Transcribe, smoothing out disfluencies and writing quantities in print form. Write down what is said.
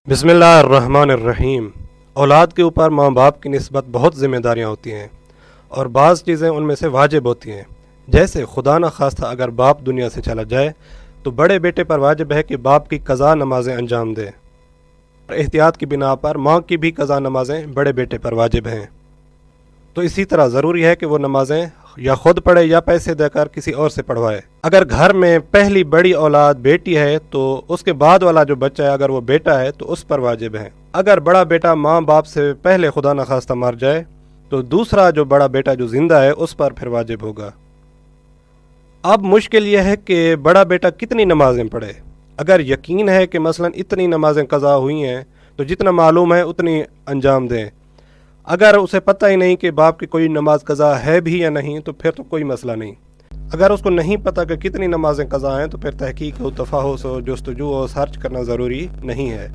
बिस्मिल्लाहिर्रहमानिर्रहीम। औलाद के ऊपर माँ बाप की निस्बत बहुत ज़िम्मेदारियाँ होती हैं और बाज़ चीज़ें उनमें से वाजिब होती हैं। जैसे खुदा न खास्ता अगर बाप दुनिया से चला जाए तो बड़े बेटे पर वाजिब है कि बाप की कज़ा नमाज़ें अंजाम दे। एहतियात की बिना पर माँ की भी कज़ा नमाज़ें बड़े बेटे पर वाजिब हैं। तो इसी तरह ज़रूरी है कि वो नमाज़ें या खुद पढ़े या पैसे देकर किसी और से पढ़वाए। अगर घर में पहली बड़ी औलाद बेटी है तो उसके बाद वाला जो बच्चा है अगर वो बेटा है तो उस पर वाजिब है। अगर बड़ा बेटा माँ बाप से पहले खुदा न खास्ता मर जाए तो दूसरा जो बड़ा बेटा जो जिंदा है उस पर फिर वाजिब होगा। अब मुश्किल यह है कि बड़ा बेटा कितनी नमाजें पढ़े। अगर यकीन है कि मसलन इतनी नमाजें कज़ा हुई हैं तो जितना मालूम है उतनी अंजाम दें। अगर उसे पता ही नहीं कि बाप की कोई नमाज कज़ा है भी या नहीं तो फिर तो कोई मसला नहीं। अगर उसको नहीं पता कि कितनी नमाजें कज़ा हैं तो फिर तहकीक हो, तफाहुस हो, जुस्तजू हो, सर्च करना ज़रूरी नहीं है।